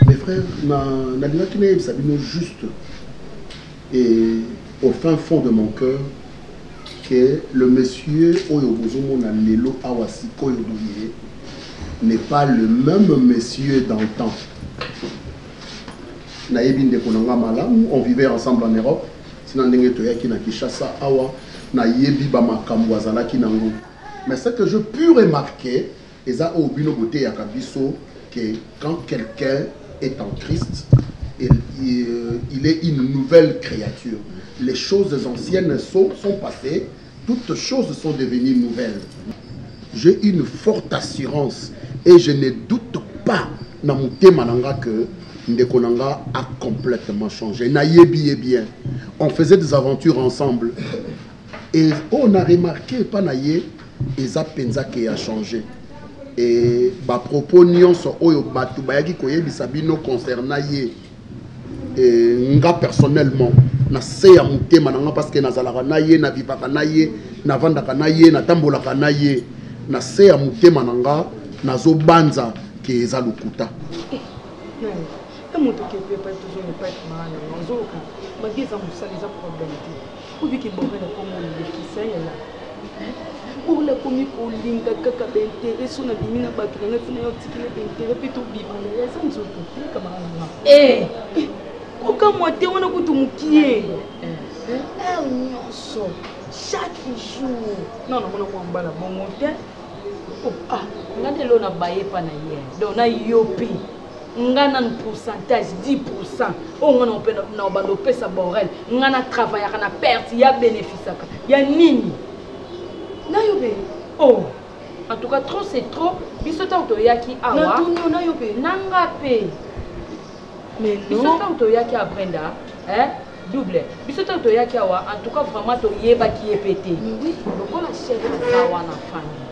Mes frères, Nadina Kine Sabino juste et au fin fond de mon cœur que le monsieur Oyobozomo Lelo Awasi Koyodoye n'est pas le même monsieur d'antan. Naïbin de Konanga Malam, on vivait ensemble en Europe. Sinon, Toyaki na Kishasa, Awa, Naïbi Bamakambo Azalaki Nango. Mais ce que je puis remarquer, et ça au Bino Boté Yakabiso, que quand quelqu'un est en Christ, il est une nouvelle créature. Les choses anciennes sont passées, toutes choses sont devenues nouvelles. J'ai une forte assurance et je ne doute pas dans mon thème que Ndekonanga a complètement changé. Naïebi est bien. On faisait des aventures ensemble. Et on a remarqué, pas naïe, Eza Penza qui a changé. Et bah propos nyonso oyo batu bayaki koyebi sabino concernant ye. Et nga personnellement na se ya mutema nanga parce que nazalaka na ye na vivaka na ye na vandaka na ye na tambolaka na ye na se ya mutema nanga nazo banza ke eza lukuta. Moto qui peut pas toujours ne pas être malade, nous autres, malgré ça, nous sommes les problèmes. Ou bien qu'il m'aurait la commune de qui ça y est là. Pour la commune pour l'inga kaka d'intérêt sur la limite à battre, on a fait un petit peu d'intérêt puis tout vivre. Ça nous autres, camarades. Eh, aucun moitié on a goûté mon pied. Chaque jour. Non, non, on a un bala bon monté. Oh ah, on a de l'eau na baillé pas na hier. Donc on a yopi. Ngana un pourcentage 10%. On a un pesa borel. Ngana travaille na perte, il y a bénéfice. Il y a nini. Na yobe. Oh. En tout cas trop c'est trop. Bisota otoyaki awa. Na yobe. Nanga pe. Mais non. Bisota otoyaki a Brenda, hein? Double. Bisota otoyaki awa. En tout cas vraiment to yeba qui est pété. Oui. Donc on a cherché ça wana famille.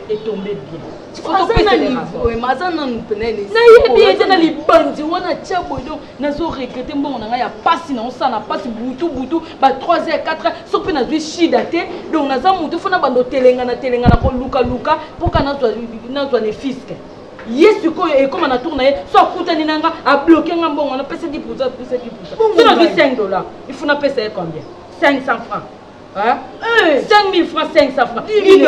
Et tomber bien. Faut que niveau et mazana nous penene. Na yebi ete na libandi wana tia bodo na zo regretter mbongo na ya passe na on na passe butu ba 3h 4h so pe na zwi shida te donc na za mutu fona bando telenga na ko luka pour kana zo ne fisque. Yesu ko e comme na tourner so kutani nanga a bloquer ngambongo na pesa 10%. So na $5. Il faut na pesa combien? 500 francs. Hein? 5 000 francs, 500 francs, $1000.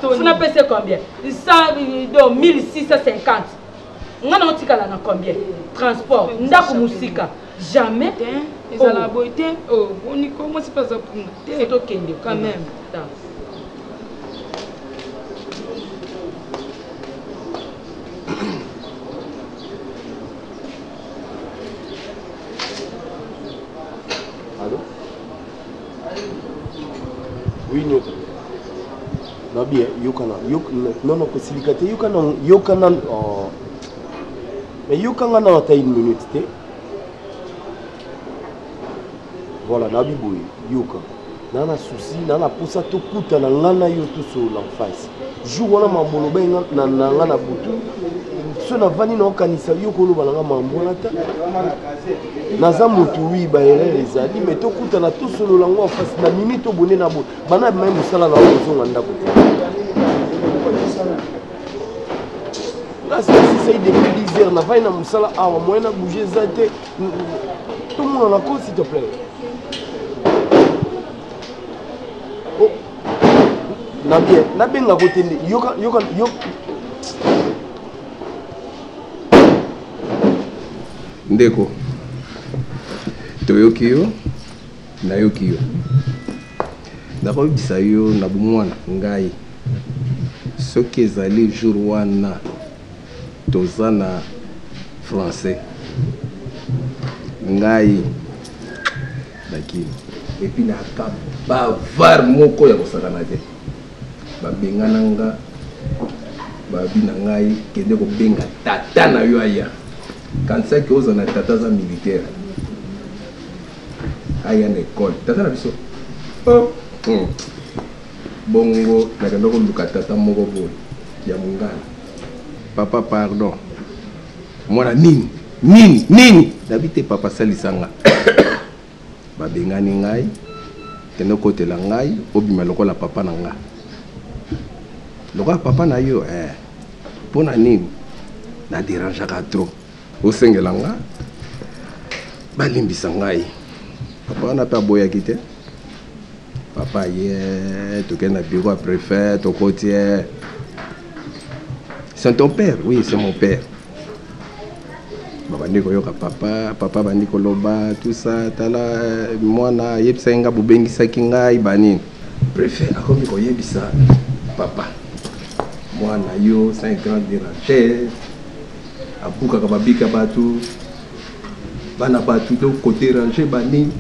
Vous n'avez payé combien? 1650. On a combien? Transport, jamais. Ils ont la beauté. Oh, on y commence pas à prendre. C'est ok, quand même. Oui, non. Non, bien, yokana. Non, non, possibilité. Yokana. Mais yokana n'a pas une minute. Voilà, Nabiboué, yoka. Nana souci, nana poussa tout kuta na ngana yoto sur l'enfance. Jour wana mambolo benga na ngana butu. So na vani na okanisa yoko lo balanga mambola ta. Naza mutu wi ba erreur ezali mais to kuta na to solo lango en face na mimi to boné na bo. Bana même musala na ozonga ndako. Là c'est depuis 10 heures na vai na musala awa moyen na bouger zate. Tout le monde na ko s'il te plaît. na benga côté yoka ndeko toyoki yo nayoki yo nakoyebisa yo na bomwana ngai soki ezali jour wana toza na français ngai dakini epuis naka bavare moko ya kosakana te babengana nga babina ngai kende kobenga tata na yo aya kansaki oza na tata aza militaire aya na ekole tata na biso bongo nakenda koluka tata moko boye ya mongana papa pardon mwana nini nabi te papa salisanga babengani ngai kende kotela ngai obima lokola papa na nga lokola papa na yo mpona nini naderangeaka trop osengela nga balimbisa ngai papa wana mpe aboyaki te papa ye tokende na bureau ya préfet tokoti c'est ton père oui c'est mon père babandi koyoka papa bandi koloba tout ça tala mwana ayebisaki nga bobengisaki ngai banini préfet akomi koyebisa papa mwana yo c'est un grand déranger abukaka babika bato bana bato to côté ranger banini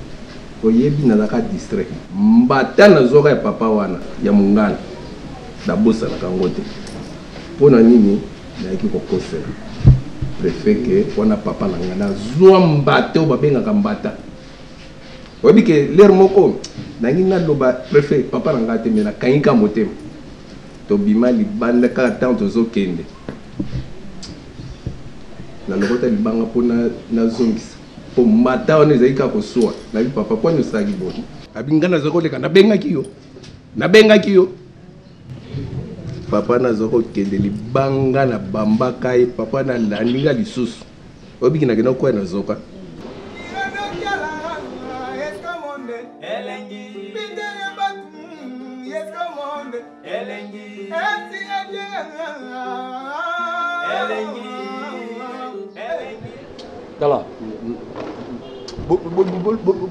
oyebi nazaka distrait mbata nazoka ya papa wana ya mongana nabosanaka yango te mpona nini nayaki kokosela préfet ke wana papa na nga nazwa mbata oyo babengaka mbata oyebi ke lere moko nangi naloba préfet papa na nga te me nakangika motema tobima libanda kaka ntango tozokende nalokota libanga mpo nazongisa po mata wana ezali kaka kosuwa nabi papa pwani osalaki boni abi nga naza koleka nabengaki yo papa naza kokende libanga na bambaka ye papa nalandi nga lisusu oyebiki nakenda koya nazoka tala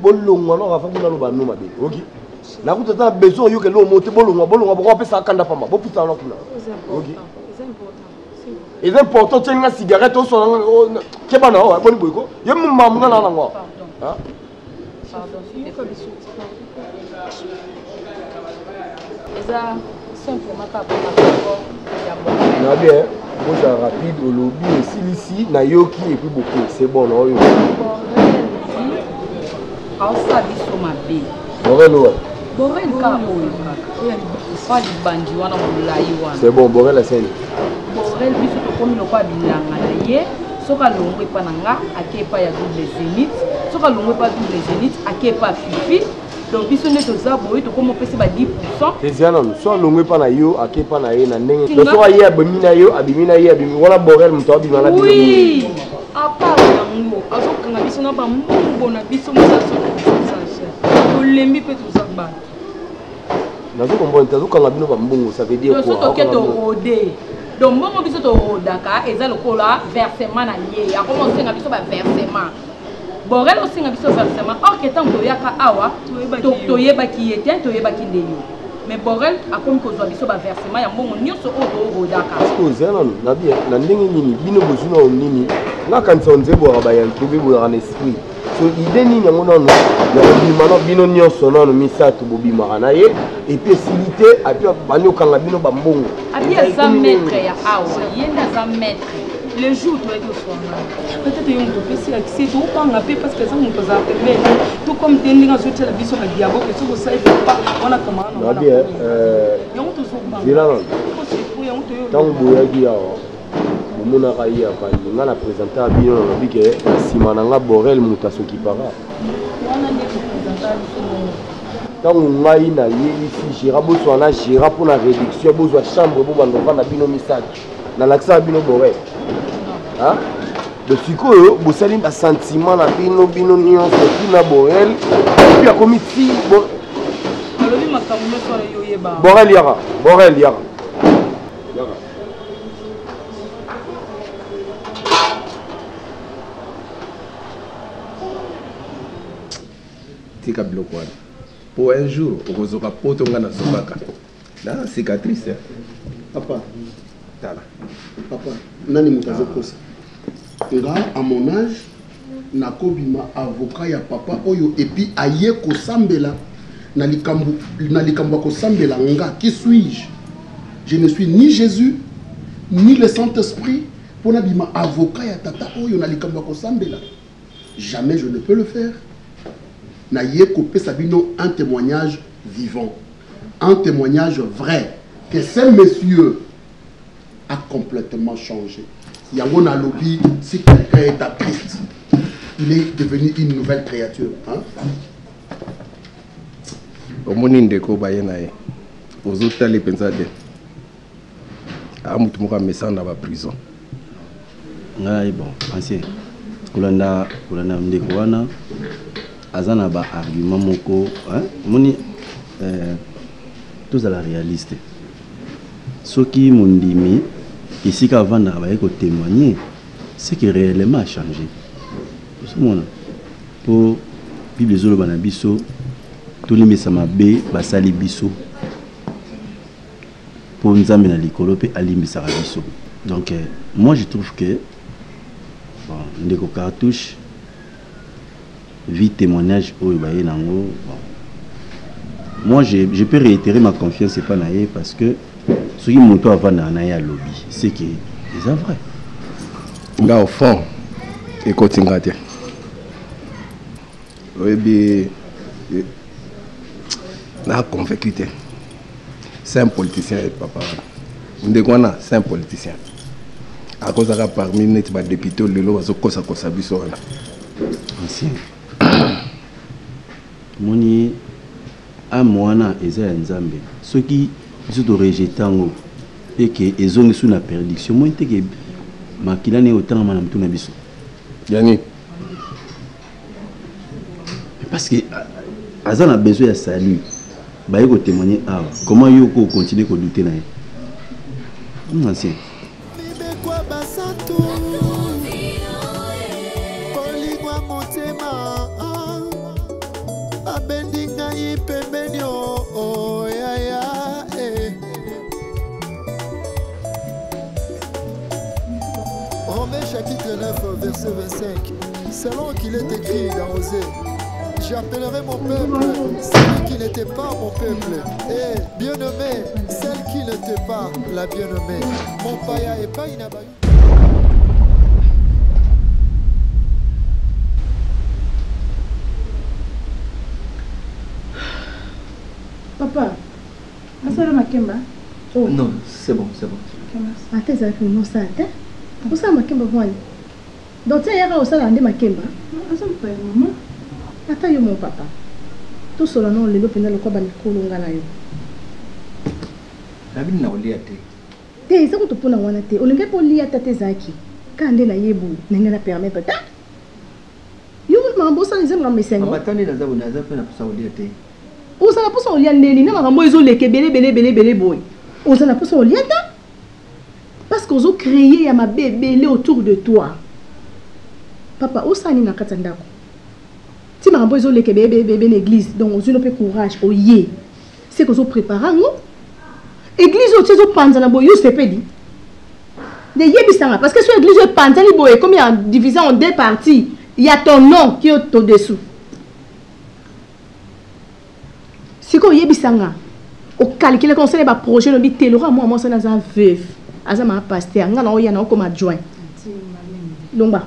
bolongwa no afa kuna loba no mabe oki na kutata besoin yo ke lo mote bolongwa boko pesa kanda pamba boputa na kuna oki c'est important tenga cigarette o so ke bana o boni boyko yo mumma na ngo ah pardon eza simplement pas pour na bien boza rapide au lobby et ici na yoki et puis beaucoup c'est bon non yo ça biso mabe Borel ouais Borel ka oyo kaka fa libandi wana molai wana c'est bon Borel la scène Borel biso to komi lokwa bilanga na ye soka longwe pa nanga akepa ya double zénith soka longwe pa double zénith akepa fifi donc biso ne toza boye to komo pese ba 10%. C'est non so longwe pa na yo akepa na ye na ndenge to so ye abimina yo abimina ye abimi wala Borel mto abimana bino oui à part yango azokanga biso na ba mbongo na biso mosaso olembi pe toza ba nazo comprendre tazokanga bino ba mbongo ça veut dire quoi so to to rode donc mbongo biso to rodaka eza lokola versement na ye ya komo senga biso ba versement Borel osenga biso versement or que tant toyaka awa toyebaki ete toyebaki ndeyo mais Borel akomi kozwa biso ba versement ya mbongo nyonso oyo rodaka oza na bien na ndenge nini bino bozuna nini na kanisa nzebo ba ya ntobe bo en esprit so idée nini yango nano ya bimano bino nyonso nano misato bobima na ye et puis silité a puis banyo kanga bino ba mbongo a bien ça maître ya awa yenda za maître le jour tu es au soir peut-être que on peut faire accès tout pas ngapi parce que ça on peut appeler tout comme tending à sortir la biso la diabo que tout ça il faut pas on a comment on bien yango to so ba dira non yango to yo tango boyaki awa bomona kai ya pali nga na présenter bino na bike sima na nga Borel muta soki para wana ndi présenter biso tango ngai na yebisi jira boso na jira pour la réduction bozo chambre bo bando vanda bino misato na l'accès bino Borel hein de sikoyo bosali ba sentiment na bino nyonso na Borel puis a commis si bon alobi Borel Yara. Borel Yara. Tika bloqué. Pour un jour, on va pas potonga na sobaka. Là, cicatrice. Papa. Tala. Papa, nani mutazo kosa. Nga à mon âge, nakobima avocat ya papa oyo et puis aye ko sambela na likambo ko sambela nga qui suis-je? Je ne suis ni Jésus ni le Saint-Esprit pour nabima avocat ya tata oyo na likambo ko sambela. Jamais je ne peux le faire. Na ye ko pesa bino un témoignage vivant, un témoignage vrai que ce monsieur a complètement changé. Yango na lobby, si quelqu'un est à Christ, il est devenu une nouvelle créature. Hein? Au moni ndeko bayenae. Ozota les pensate. Amutu moka mesa na ba prison. Ngai bon, ancien. Kulanda ndeko wana azana ba argument moko, hein? Moni tous à la réaliste. Ce qui m'ont dit ici qu'avant d'avoir témoigner, c'est que réellement a changé. Pour Bible Zolo Banabiso, tous les Messamabe, Basali Biso, pour nous amener à l'école, et à l'Imbissarabiso. Donc, moi je trouve que, bon, Ndeko Cartouche, vite témoignage au Ibayenango, moi je peux réitérer ma confiance, c'est pas naïf, parce que ce qui monte avant d'aller à lobby, c'est que c'est vrai. Là au fond, écoute Ngate. Oui, bien, là convaincu. C'est un politicien, papa. Ndekwana, c'est un politicien. À cause de ça, parmi les députés, le lot va se causer biso. Ancien. Moni a moana eza nzambe. Ceux qui sont rejetés et que ils ont sous la perdition. Moi, je que makila ne autant manam tout na biso. Yani. Parce que Azan a besoin de salut. Bah, il témoigner comment il faut continuer à douter na. Ancien. Romains chapitre 9, verset 25. Selon qu'il est écrit dans Osée, j'appellerai mon peuple celui qui n'était pas mon peuple, et bien-aimé, celle qui n'était pas la bien-aimée. Mon païa et pas inabayu. Papa, Asala Makemba? Oh. Non, c'est bon, c'est bon. Attends, ça fait non ça, attends. Où ça Makemba voile? Donc tu as au salon de Makemba? Asala pas maman. Attends yo mon papa. Tout cela non le lopena le quoi banikolo ngana yo. La vie na olia te. Te ça ko pona wana te. Olinga po lia tate zaki. Kande na yebu nenga na permettre ta. Yo mambo ça les aime la mesengo. Mama tani na zabu na zabu na pusa olia te. Oza na posa olia ndeni na makambo ezoleke belé boy. Oza na posa olia ta. Parce qu'on a créé ya mabébélé autour de toi. Papa, osani na katandako. Si makambo ezoleke bébé l'église, donc on a peu courage oye. C'est que zo prépare ngo. Église o tsezo panza na boyo se pedi. De yebisanga parce que sur église o panza li boye comme il y a divisé en deux parties, il y a ton nom qui est au-dessous. Si ko yebisanga o calculer conseil ba projet no bi telora moi ça na za veuve aza ma pasteur nga na oya na ko ma joint longba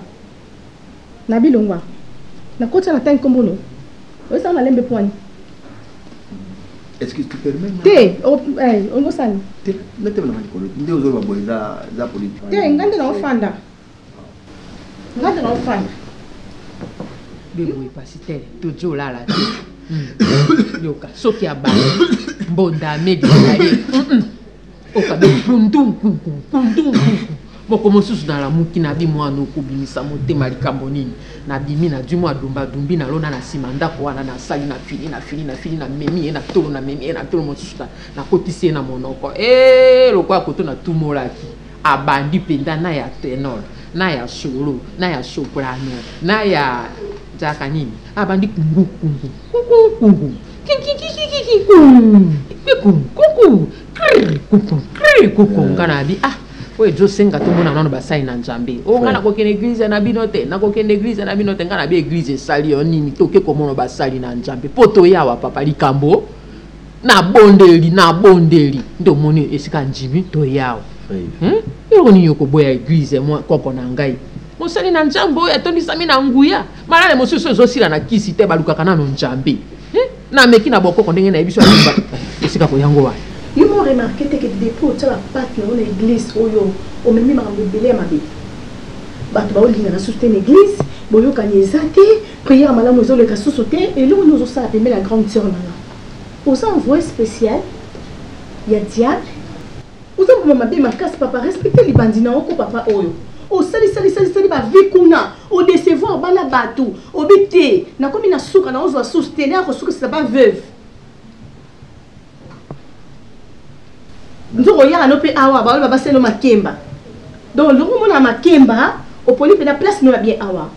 nabi longba na kota na tan kombono o sa na lembe poani. Est-ce que tu permets? Te on go sani te lete na malikolo ndio zo ba boiza za politique te ngande na ofanda bebo pasteur toujours là yoka soki ya ba mbonda megi ya ye oka be pundum moko mosusu na lamuki na bi mwana okobimisa motema likambo nini na bimi na du mwa dumba dumbi na lona na sima ndako wana na sali na fili na memi na tolo na memi na tolo mosusu na kotisi na monoko lokwa koto na tumolaki abandi penda na ya tenor na ya solo na ya soprano na ya jaka nini abandi kungu ngana bi we jo senga to mona nano basai na Nzambe o ngana ko kene église na binote na ko kene église na binote ngana bi église sali on nini to ke ko mona basali na Nzambe poto yawa papa likambo na bondeli ndo moni esika njimi to yawa yo ni yoko boya église mo koko na ngai mosali na Nzambe ya tondisa mi na nguya malale mosusu ezosila na kisi te balukaka na Nzambe na meki na boko ndenge na ebiso ya esika ko yango wa. Ils m'ont remarqué que depuis que la pâte dans l'église, au même moment où il y a ma vie, il y a une église, il y a une prière à madame, il y a une sauté, et là, nous avons appelé la grande sœur. Aux envois spécial, il y a diable. Aux envois ma casse, papa, respectez les bandits, papa, au sali, ba vikuna, au décevoir, bala batou, au bité, na comme une souka, na ozo soutenir, au souka, c'est pas veuve. Nous avons fait awa, baba c'est le makemba. Donc le moment na makemba, au poli pe la place nous bien awa.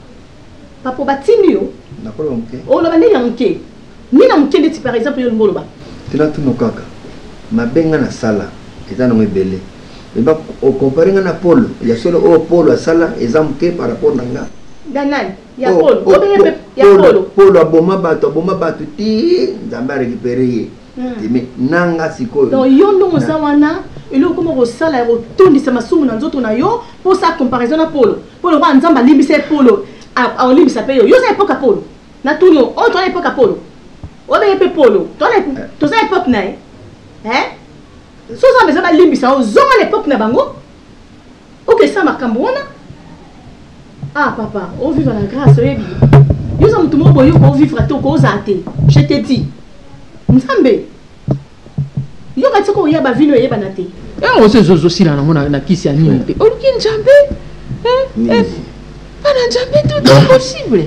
Papa batinio. Nakolo mke. Oh la bande ya mke. Ni na mke ndeti par exemple yo ngolo ba. Tena tuno kaka. Mabenga na sala, eza no ebele. Eba o comparer na Paul, ya solo o Paul a sala eza mke par rapport na nga. Danai, ya Paul, o be ya Paul. Paul aboma bato ti Nzambe récupérer. Mais nanga siko donc yo ndo zawana elo comme au sala au tondi sama sumu na nzoto na yo pour sa comparaison na Polo wa Nzamba libise Polo a libisa pe yo za époque Polo na tuno o to époque Polo o be pe Polo to za époque na so za besoin ba libisa o zonga l'époque na bango OK ça makambo wana papa on vivre la grâce yebi yo za mutumo boyo ko vivre to ko zate je te dis Nzambe yo kati ko yeba vino yeba na te on se zozo sila na mona na kisi ya nini te oluki Nzambe pana Nzambe tout est possible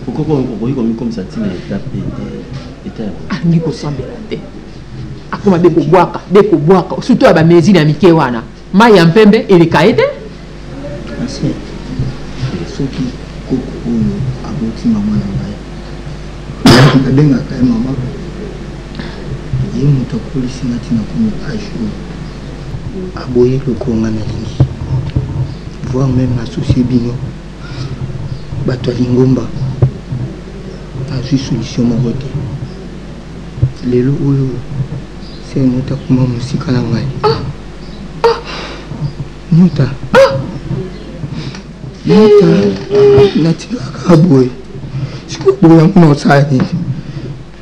pourquoi on comme ça tina étape ngi ko sambela te akoma be ko bwaka surtout aba mezi na mike wana mai ya mpembe eleka ete asi soki koko aboti mama na ngai nabenga kai mama ye mutu akolisi ngati na komi ajour aboyi lokonga na lingi voire même associé bino bato ya lingomba azwi solution moko te lelo oyo se nyota kuma mosika na ngai nyota natikaka boye sikoyo boye yango na osala nini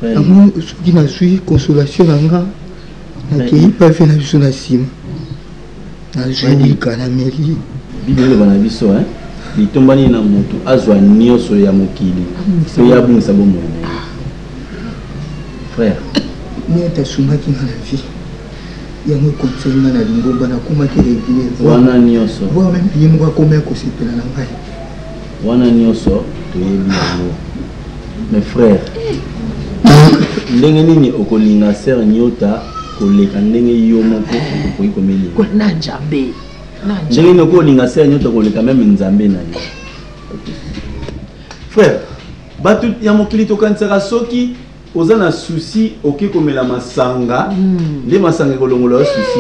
yango soki nazwi consolation na nga nakei pave na biso na nsima nazwi lika na meli bibele eloba na biso litombani na moto azwa nyonso ya mokili so ya bungisa bomoi frère nyota asungaki nga na vie yango ekonseli nga na lingomba nakomaki régulier wana nyonso voir même ye moko akoma ekosepela na ngai wana nyonso toyebi yango mais frère ndenge nini okolinga ser nyota koleka ndenge yo moko okoki komeli na Nzambe ndenge nini okolinga ser nyota koleka meme Nzambe na yo frère bato ya mokili tokanisaka soki oza na souci okoki komela masanga nde masanga ekolongola yo souci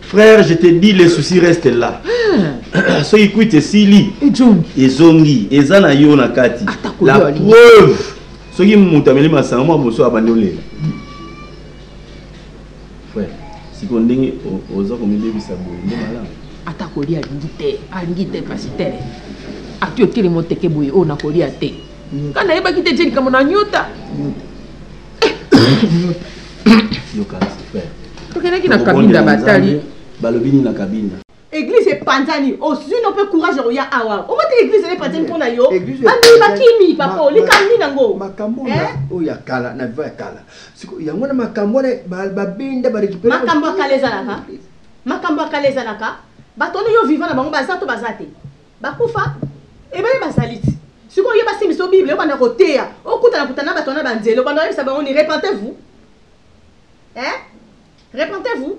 frère je te dis les soucis restent là soki kuite esili ezongi eza na yo na kati la preuve soki moto ameli masanga mwa moso abandi olela frère siko ndenge oza komilebisa boye nde malamu ata kolia alingi te pasi tere ati otili moteke boye oyo nakolia te kana yebaki te tie likambo na nyota yokanisi frère tokendaki na kabinda batali balobi nini na kabinda église epanzani ozwi no mpe courage oya awa omati église epanzani mpona yo bambi bakimi papa olikambi nango makambo oyo ya kala na viva ya kala siko yango na makambo wana babenda barécupere makambo ya kala ezalaka Batono yo vivant na bango bazato bazate. Bakufa ebele bazaliti. Siko yo basi miso Bible bana kotea. Okuta na kutana batona banzelo bana yebisa bango ni repentez-vous. Hein? Repentez-vous.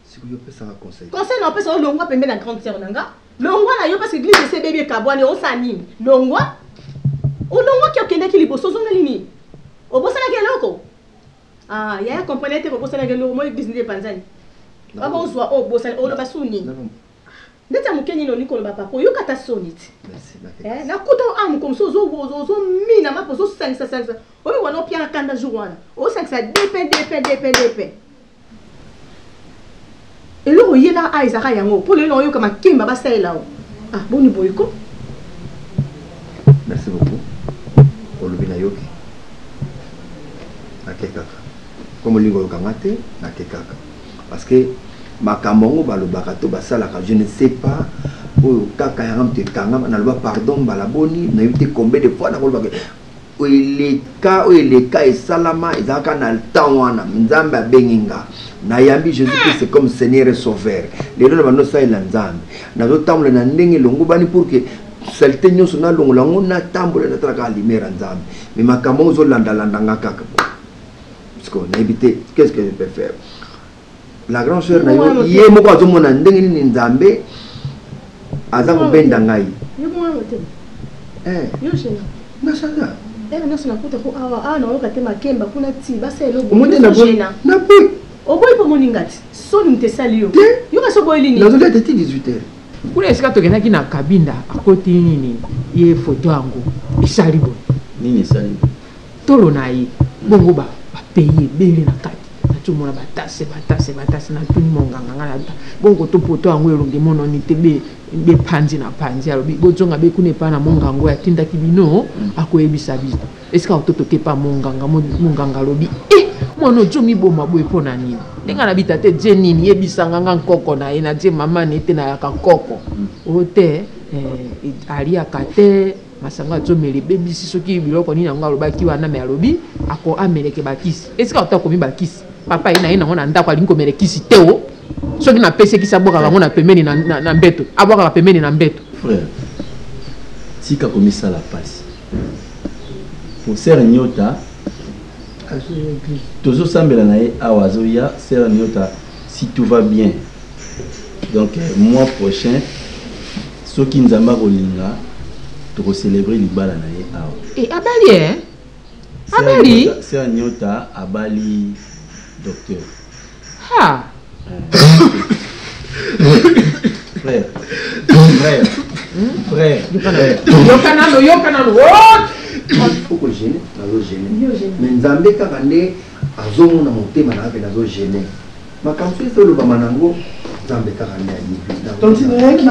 Siko yo pesa conseil. Conseil na pesa longwa pembe na grande sœur nanga. Longwa na yo parce que église c'est bébé kabwani o sani. Longwa. O longwa ki okende ki liboso zonga lini. Obosana keloko. Ah, ya comprenez te obosana keloko mo église ni panzani. Baba uzwa obosana o lo basuni. Ndeta mukeni no nikolo bapa ko yo kata soniti. Merci. Na kuto am comme ça zo mina ma zo 5 oyo wana opia kanda jour wana. O 5 dépend. Et là où il y a là Isaac yango pour le long comme Kimba ba sai là. Ah boni boyko. Merci beaucoup. Olubina yoki. Nakekaka. Comme lingo kamate nakekaka. Parce que makamongo balobaka to basalaka je ne sais pas oyo kaka yangam te kangam na loi pardon balaboni na yute combien de fois na kolobaka eleka esalama ezalaka na temps wana nzambe abenginga nayambi Jésus Christ c'est comme Seigneur et Sauveur lelo na bano saela nzambe nazotambola na ndenge longo bani pour que salte nyonso na longo lango na tambola na traka limera nzambe mais makambo ozolandalanda kaka parce qu'on a évité qu'est-ce que je peux faire. La grande sœur na yo ye moko azomona ndenge nini nzambe aza kobenda ngai Yo mo wote. Yo shena. Nasanga. Na sona kuta ko awa na okate makemba kuna ti basa elo bo. Omonde na bona. Na boy. Oboy po moningati. So ni mtesali yo. Yo ka so boy lini. Nazo leta 18h. Kuna esika tokenaki na kabinda akoti nini ye photo yango esali bo. Nini esali? Tolo na ye bongo ba payer bele na kati. Tumona batase na tuni monganga ngala bongo to poto yango elonge mono ni tebe be panzi na panzi alobi bozonga be kunepa na mongango ya tinda kibino akoyebisa biso esika ototo kepa monganga lobi mono jomi boma boye pona nini ndenge na bita te je nini yebisa nganga nkoko na ye na je mama ne te na yaka nkoko ote aliaka te masanga zomeli bebisi soki biloko nini yango alobaki wana me alobi ako ameleke bakisi esika otakomi bakisi papa ina ina ngona ndako alingo melekisi teo soki na pese kisa boka bango na pemeni na mbeto aboka pemeni na mbeto frère tika komisa la passe pour ser nyota tozo sambela na ye awazo ya ser nyota si tout va bien donc mois prochain soki nzamba kolinga to célébrer libala na ye awa abali abali ser nyota abali docteur. Ha! Frère. Yokanano, what? Faut que gêner, nazo gêner. Mais nzambe kaka nde azomona motema na pe nazo gêner. Makamso eso lo bamanango nzambe kaka nde ayibi. Tontino yaki?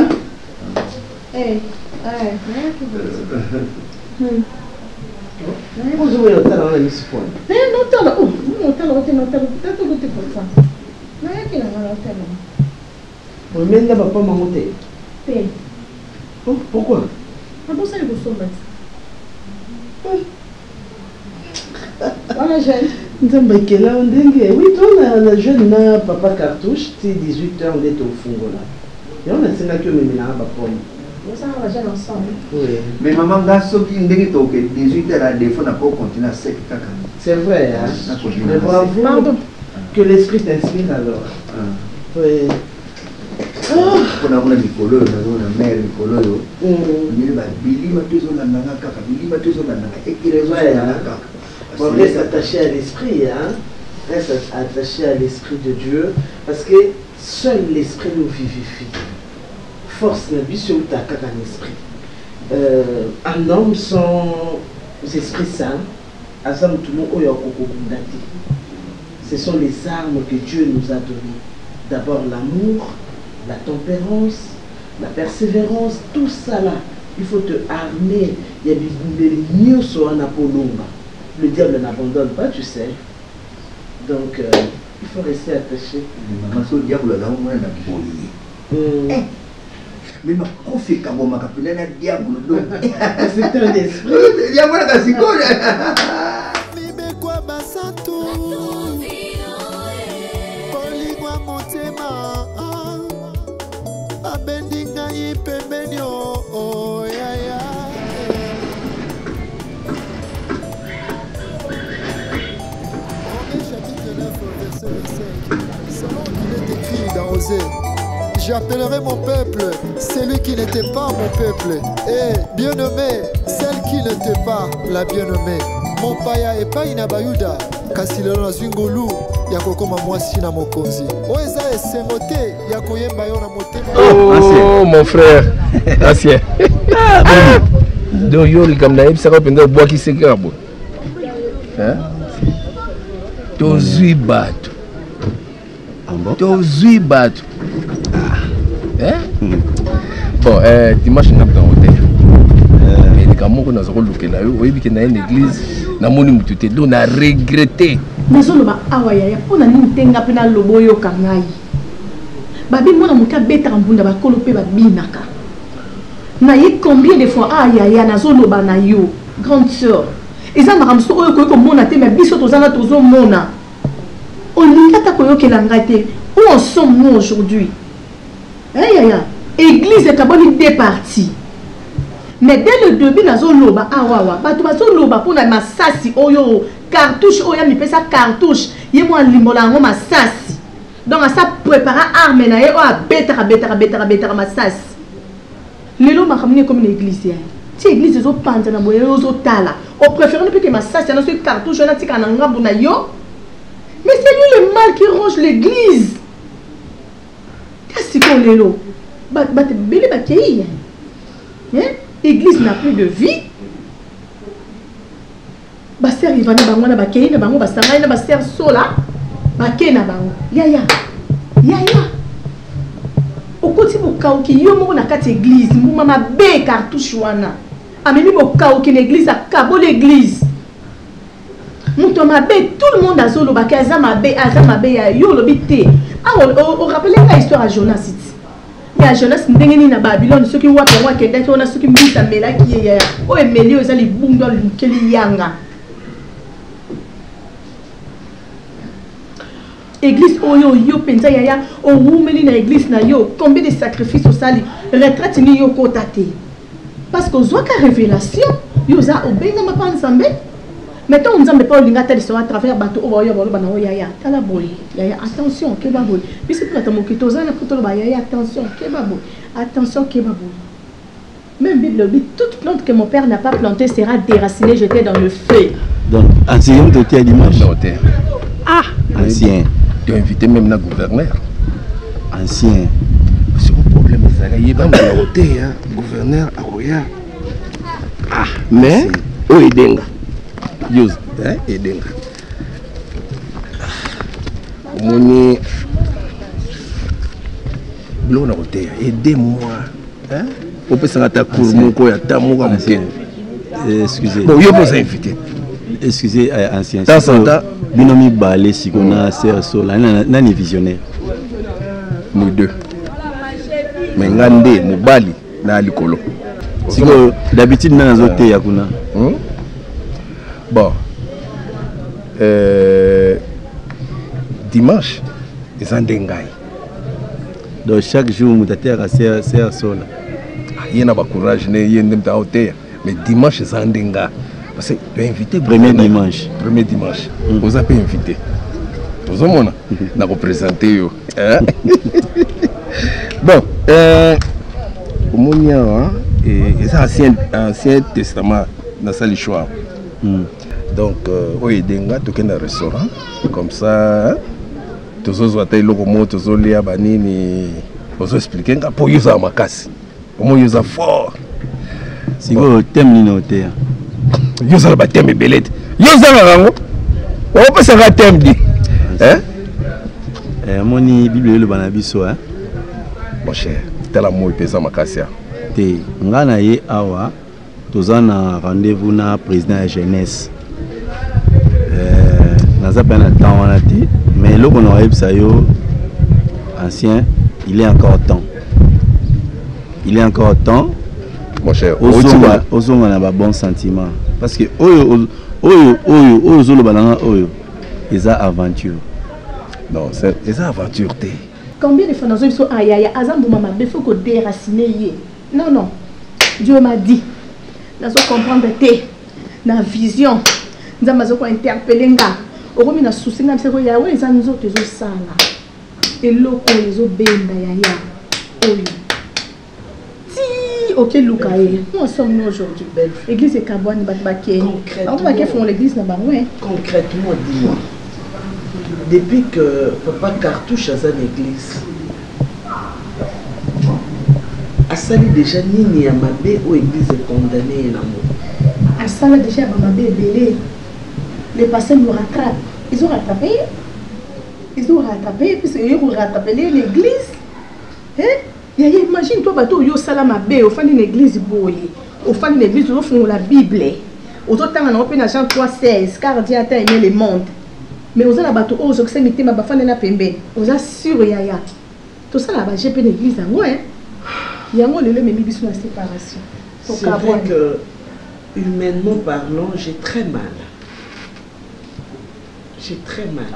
Bonjour, vous avez la mise point. Non, tala. Peut-être que tu peux ça. Mais qui n'a pas tala. On mène là papa mamoté. Pourquoi? Ah bon ça il vous sauve. Voilà jeune. Nzambe kela ndenge. Oui, toi la jeune na papa cartouche, c'est 18 ans d'être au fungo là. Et on a singa que me na ba pomme. Ça va jeune ensemble. Oui. Mais maman gaso qui ndenge to que 18 heures à défaut n'a pas continuer à sec kaka. C'est vrai hein. Mais bravo. Pardon. Que l'esprit t'inspire alors. Oui. Kuna kuna mikolo na mère mikolo yo. Ni ba bilima tezo na nanga kaka bilima tezo na nanga ekirezo ya kaka. On reste attaché à l'esprit hein. Reste attaché à l'esprit de Dieu parce que seul l'esprit nous vivifie. Force la vie sur ta kaka esprit. Un homme sans esprit saint, azam tout le monde ce sont les armes que Dieu nous a données. D'abord l'amour, la tempérance, la persévérance, tout ça là. Il faut te armer. Il y a des mieux sur un apolonga. Le diable n'abandonne pas, tu sais. Donc, il faut rester attaché. Maman, le diable là, on a la mais ma confie quand on m'a appelé le diable. C'est un esprit. Il y a moi la psychologue. verset 25. Selon qu'il est écrit dans Osée, j'appellerai mon peuple, celui qui n'était pas mon peuple, et bien-aimé, celle qui n'était pas la bien-aimée. Mon paya et pas inabayuda, kasi lelo na zwingolu, ya kokoma mwasi na mokonzi. Oeza esengote, ya koyemba yo na motema. Oh, mon frère. Ancien. Donc, yo, comme naïf, ça va prendre bois qui s'est grave. Hein? Tozui bateau. Tozui bateau. Hein? Bon, dimanche, on a dans l'hôtel. Mais quand on a regardé là, on a vu qu'il y a une église, on a regretté. On a regretté. Mais on a awaya, on a ni tenga pena loboyo kangai. Babi mona muka beta mbunda ba kolope ba binaka. Na ye combien de fois aya na zo loba na yo, grande sœur. Eza makamso oyo ko mona te mais biso tozana tozo mona. Olinga ta koyo kelangate. Où en sommes-nous aujourd'hui? Église est kaboni deux parties. Mais dès le début nazo loba awawa, bato bazo loba pour na masasi oyo cartouche oya mi pesa cartouche, ye mo limola ngo masasi. Donc ça prépara arme na ye o betara masasi. Lelo makamni comme une église ya. Ti église zo panda na boye zo tala. On préfère ne peut que masasi na so cartouche na tika na ngambu na yo. Mais c'est lui le mal qui ronge l'église. Qu'est-ce qu'on est là? L'église n'a plus de vie. Baser il va na bango na bakei na bango basanga na baser sola. Bakei na bango. Yaya. Okoti bokauki yo moko na kati église, mama be cartouche wana. Amemi bokauki l'église akabo l'église. Muto mabe tout le monde a zolo baka azamabe ya yo lobité. Ah on rappelle la histoire à Jonas ici. Il y a Jonas ndengeni na Babylone ceux qui voient pour moi que dès qu'on a ceux qui mbisa mela qui ya o emeli ozali bungwa lukeli yanga. Église oyo yo penza yaya o wumeli na église na yo combien de sacrifices au sali retraite ni yo kotate. Parce que zo ka révélation yo za obenga mapanzambe. Mettons on ne pas linga tel sur à travers bateau au voyage bolo bana yaya tala boy yaya attention ke baboy puis c'est pour mo kitoza na poto ba yaya attention ke baboy même Bible dit toute plante que mon père n'a pas plantée sera déracinée jetée dans le feu. Donc ancien de tes dimanche ancien tu as invité même le gouverneur ancien c'est un problème ça y est dans la hôtel hein gouverneur aroya mais o edenga Yos, Edenga. Moni, blon à côté, aidez-moi. On peut s'arrêter pour mon coin, à mon excusez. Bon, je peux inviter. Excusez, ancien. Tanta, binomi balé si on a serre sol, nani visionnaire. Nous deux. Mais ngande, mobali, na likolo. Si d'habitude na zoté yakuna. Bon, dimanche, ils sont dengai. Donc chaque jour, vous êtes à serre sol. Il y a pas courage, il y a pas hauteur. Mais dimanche, ils sont dengai. Parce que tu es invité. Premier dimanche. Vous avez invité. Vous avez représenté. Bon, au moment c'est Ancien Testament dans le choix. Donc, oui, denga tu es dans un restaurant comme ça. Tu as le mot, tu as les abanini, tu as expliqué pour y avoir ma casse. Comment y avoir fort. Si vous thème l'inoté. Y avoir le thème belette. Y avoir on peut savoir thème dit. Hein? Moni Bible le banabiso hein. Mon cher, tel amour il pèse ma casse. Te ngana ye awa. Nous avons un rendez-vous na président de la jeunesse. Nous avons un temps, mais là, on a eu ancien, il est encore temps. Mon cher, on a un bon sentiment. Parce que ils ont aventure. Non, c'est des aventures. Combien de fois nous avons dit aïe, il faut qu'on déracine. Non. Dieu m'a dit. Nous allons comprendre la vision. Nous allons interpeller. okomi na souci ngam seko ya we eza nzoto ezosala eloko ezobenda yaya oyo ti okeluka ye nous sommes nous aujourd'hui l'église est kabwani bato bakeni bango bake font l'église na bango concrètement dis-moi depuis que papa Cartouche aza na église asali déjà nini ya mabe o église condamné nango asala déjà ba mabe ebele les pasteurs nous rattrapent ils ont rattrapé puisque ils ont rattrapé l'église hein imagine toi bato yo sala mabe au fin d'une église boye au fin d'une église au fond la Bible aux autres temps on a na Jean 3:16 car Dieu a tant aimé le monde mais aux autres bato aux autres mité ma bafana na pembe aux assure yaya tout ça là ba j'ai pe l'église en ouais yango le même biso na séparation c'est vrai que humainement parlant j'ai très mal.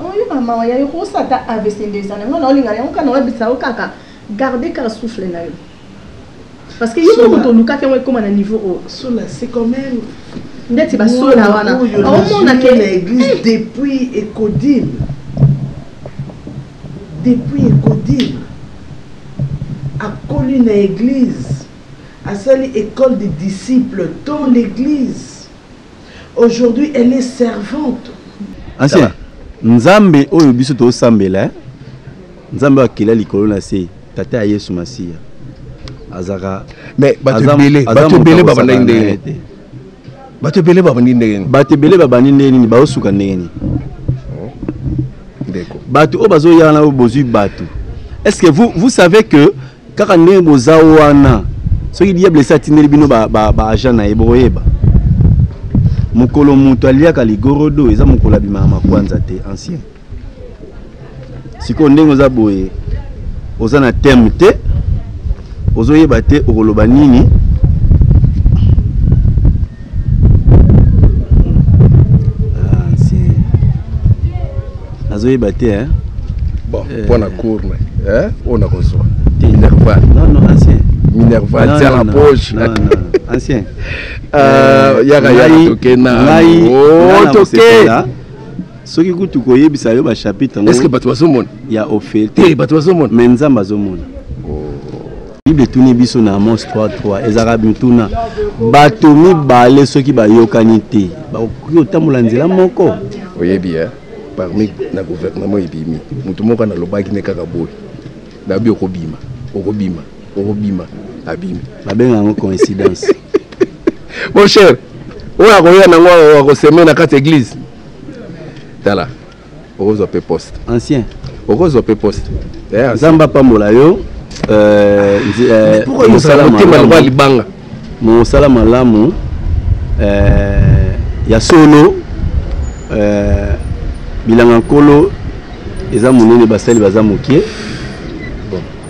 Oh yo maman ya yo ça ta AVC des années non linga yango kana webisa o kaka garder ka souffle na yo parce que yo moto luka ke comme à niveau haut cela c'est quand même ndeti ba sola wana au monde na l'église depuis Ecodim à connu na église à celle école des disciples dans l'église aujourd'hui elle est servante. Ancien nzambe oyo biso to sambela nzambe akela likolo na se tata Yesu Masiya azaka mais bato bele baba ndenge babandi ndenge ba osuka ndenge ndeko bato o bazo yana o bozu bato est-ce que vous savez que kaka ndenge boza wana soki diable satindeli bino ba agent na eboyeba mukolo mutu aliaka ligorodo eza mukolo abima makwanza te ancien siko ndenge oza boye oza na thème te ozoyeba te okoloba nini ancien azoyeba te hein bon pour la cour hein on a reçu Minerva non ancien Minerva tient la poche non ancien yaka tokena oh toke soki kutu koyebisa yo ba chapitre est-ce que bato bazomona ya ofel te bato bazomona mais nzamba bazomona Bible tuni biso na Amos 3:3 ezaka bituna bato mibale soki bayokani te bakoki otambola nzela moko oyebi parmi na gouvernement ebimi mutu moko na lobaki ne kaka boy na bi okobima abimi babenga ngo coïncidence. Mon cher, on a regardé dans la na carte église. Tala, rose au poste. Ancien. Rose au poste. Zamba pambola yo. Pourquoi nous allons te libanga? Mon salam alamu. Ya solo. Bilanga kolo. Eza munene basali bazamukie.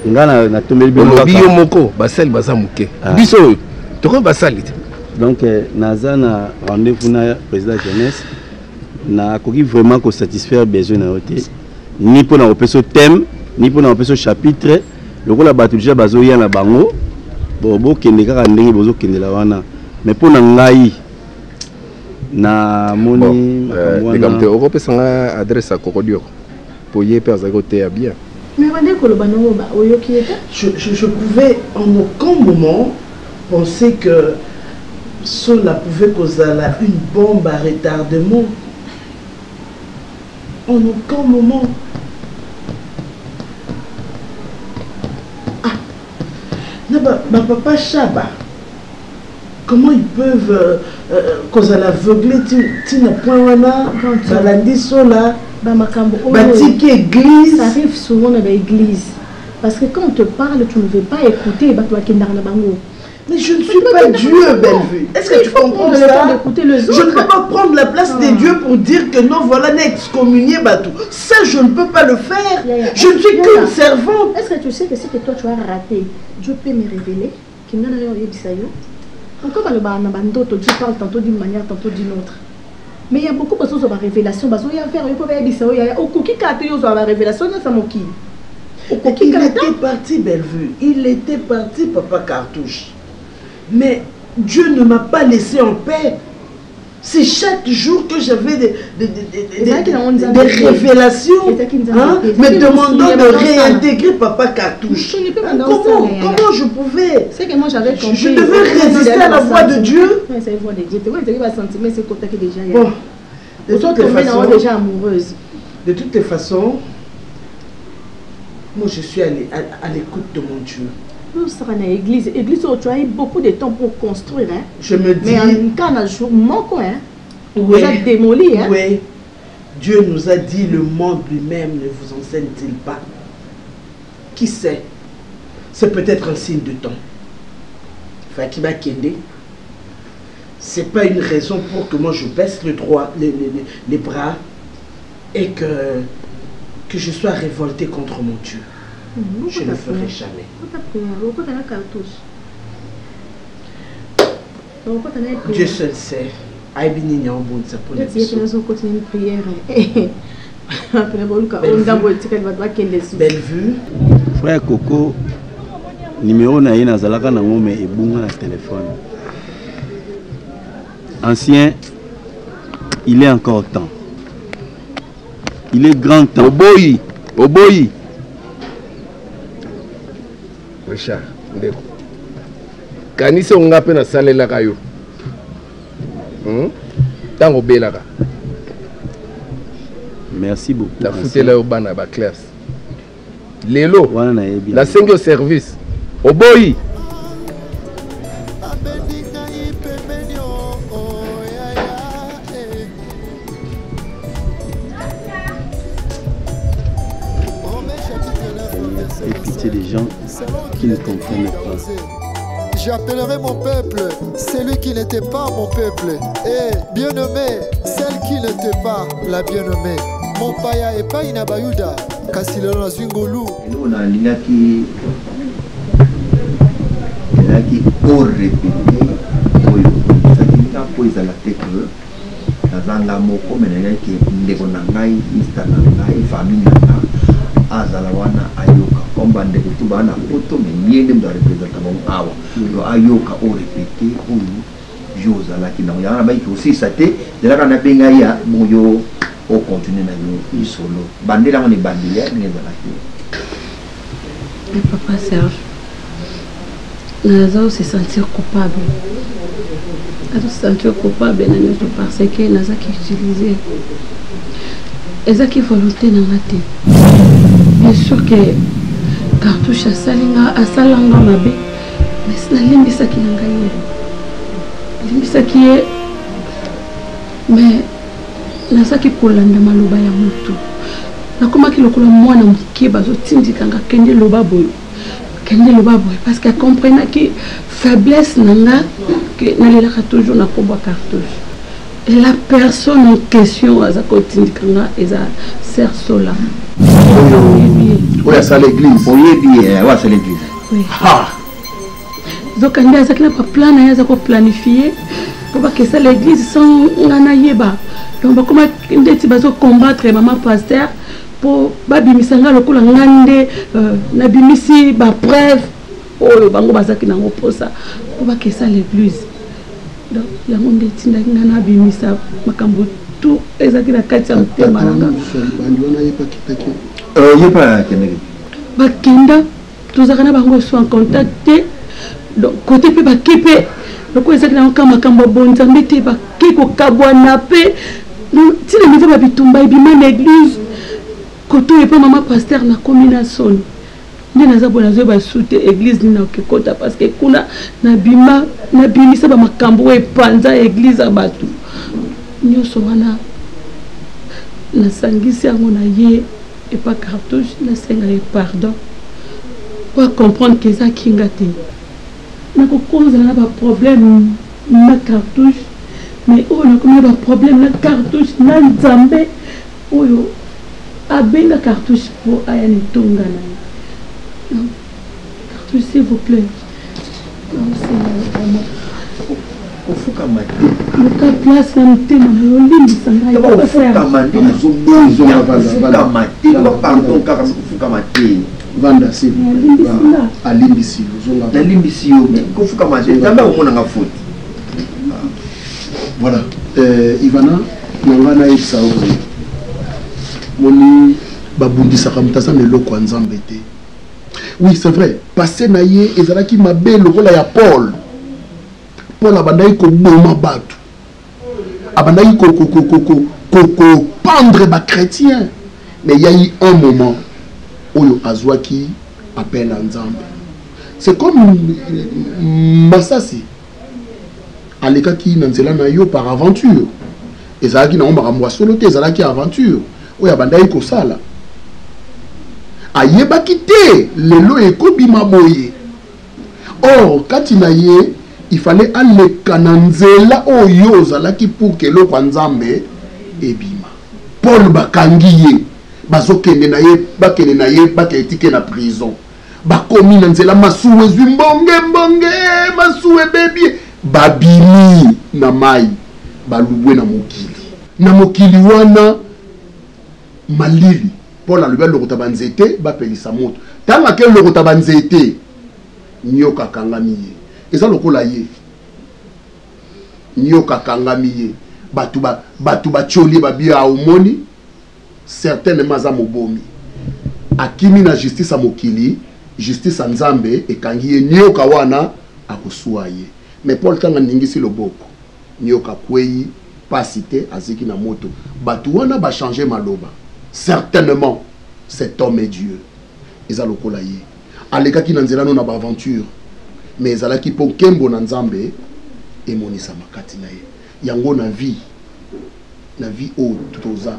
Ngana na tomeli bino biyo moko basali bazamukie. Biso toko basali. Donc naza na rendez-vous na président jeunesse na koki vraiment ko satisfaire besoin na yote ni pour na opeso thème ni pour na opeso chapitre lokola bato déjà bazo ya na bango bo kende kaka ndenge bozo kende la wana mais pour na ngai na moni comme te opesa nga adresse à Kokodio pour y faire ça côté à bien mais wande ko lo banongo ba oyoki eta je pouvais en aucun moment penser que cela pouvait causer une bombe à retardement. En aucun moment. Ah, ma papa Chaba, comment ils peuvent causer l'aveuglé, tu n'as point wana, balandi sola, batiki église. Ça arrive souvent dans l'église. Parce que quand on te parle, tu ne veux pas écouter, mais je ne suis pas Dieu, Bellevue. Est-ce que tu comprends ça? Je ne peux pas prendre la place des dieux pour dire que non, voilà, n'excommunier Batou. Ça, je ne peux pas le faire. Je ne suis qu'une servante. Est-ce que tu sais que si que toi tu as raté, Dieu peut me révéler qu'il n'y a rien au encore Dieu parle tantôt d'une manière, tantôt d'une autre. Mais il y a beaucoup de choses sur la révélation. Il y a la révélation, il était parti, Bellevue. Il était parti, papa Cartouche. Mais Dieu ne m'a pas laissé en paix. C'est chaque jour que j'avais des révélations, me demandant de réintégrer Papa Cartouche. Comment je pouvais? C'est que moi j'avais compris. Je devais résister à la voix de Dieu. C'est la voix de Dieu. Bon, de toutes les façons, déjà amoureuse. De toutes les façons, moi je suis à l'écoute de mon Dieu. Nous sommes à l'église. L'église, tu as eu beaucoup de temps pour construire. Hein? Je me dis. Mais en cas d'un jour, mon coin, hein? Oui, vous êtes démoli. Hein? Oui. Dieu nous a dit, le monde lui-même ne vous enseigne-t-il pas? Qui sait? C'est peut-être un signe de temps. Fatima Kende, c'est pas une raison pour que moi je baisse les bras et que je sois révolté contre mon Dieu. Je ne le ferai jamais. Dieu seul sait. Belle vue. Frère Coco, numéro na yena zalaka na ngome ebunga na téléphone. Ancien, il est encore temps. Il est grand temps. Oboyi, Oboyi. Richard, ndeko. Kanise onga pe na salela kayo. Tango belaka. Merci beaucoup. La foutela obana ba classe. Lelo, la 5 au service. Oboyi. Et pitié des gens qui ne comprennent pas. J'appellerai mon peuple celui qui n'était pas mon peuple. Et bien-aimé, celle qui n'était pas la bien-aimée. Mon paya et pas inabayuda. Kasilero na zwingolu. On a l'ingaki au répété. Oyo. Ça qui n'a pas eu à la tête. Nazanga moko menelaki ndeko na ngai, mista na ngai, famille na ngai. Azala wana ayoka komba ndeko tu bana poto menyende ndo representa mon awa do ayoka o répéter oyo jozala ki na yana ba ki aussi saté de la kana benga ya moyo o continuer na yo solo bandela ngoni bandela ni ngezala ki. Papa Serge, Naza se sentir coupable. Se sentir coupable parce que Naza qui utilisé ezaki volonté na ngate. Bien sûr que Cartouche asalanga mabe, mais c'est limbisaki na ngai. Limbisaki mais nazaki kolanda maloba ya mutu. Nakomaki lokola mwana moke bazotindikanga kende loba boyo. Kende loba boyo parce qu'elle comprenait que faiblesse nanga que nalelaka toujours na komba Cartouche. Et la personne en question a kotindikanga eza Ser Sola. Oui, c'est l'église. Oui, c'est l'église. Oui. Donc, on a un plan, on a planifié pour que ça l'église sans ngana donc comment on combattre maman pasteur pour babimisanga lokola ngande na bimisi ba preuve oyo bango bazaki nango posa pour que ça l'église. Donc yango ndetinda ngana bimisa makambo tout ezaki na kati ya motema nanga. Bakenda tozakana bango so en contact donc côté pe bakipe loko ezaki na makambo bonzambe te bakiko kabwana pe tina miza babitumba ebima na église koto epa mama pasteur na combinaison nde naza bona zo basute église ni na okekota parce que kuna na bima na bimisa ba makambo epanza église abatu nyoso wana na sangisi yango na ye et pas Cartouche na senga et pardon pour comprendre que ça kinga te na ko cause na ba problème na Cartouche mais on a comme ba problème na Cartouche na nzambe oyo abenga Cartouche pour ayani tonga na Cartouche s'il vous plaît non c'est vraiment Ofuka mate. Muka place na mtema na yolimbisa ngai. Ofuka mate na zombie ofuka mate na pardon kaka ofuka mate. Vanda si. Alimbisi zonga. Na limbisi yo ofuka mate. Tamba omona nga faute. Voilà. Ivana nangana isa oyo moni babundisaka mutaza meloko nzambe te. Oui, c'est vrai. Passé naye ezalaki mabe lokola ya Paul. Paul abandaki ko boma batu. Abandaki ko pendre ba chrétien. Mais il y a eu un moment où azwaki appel à nzambe. C'est comme Masasi. Alekaki nanzela na yo par aventure. Ezalaki na makambo solo te, ezalaki aventure. Oyo abandaki ko sala. Ayebaki te lelo ekobima boye. Or quand il fallait aller kananzela oyo zalaki pour que lo kwanzambe ebima. Paul bakangiye bazokende na ye bakende na ye baketike na prison. Bakomi nanzela masuwe zwimbonge mbonge masuwe bebi babili na mai balubwe na mokili. Na mokili wana malili Paul a levé le rotabanzete, bapelisa moto. Tant que le rotabanzete, nyoka kangamiye. Et ça le kolaye. Nyoka kangamiye. Batuba choli babia aumoni. Certainement za mobomi. Akimi na justice a mokili, justice a nzambe, et kangiye nyoka wana akosuaye. Mais Paul tanga ningisi le boko. Nyoka kweyi, pasite, aziki na moto. Batu wana ba changer maloba. Certainement, cet homme est Dieu. Eza lokola ye. Aleka ki nanzela no na ba aventure. Mais ezala ki po kembo na nzambe e monisa makati na ye. Yango na vie o toza.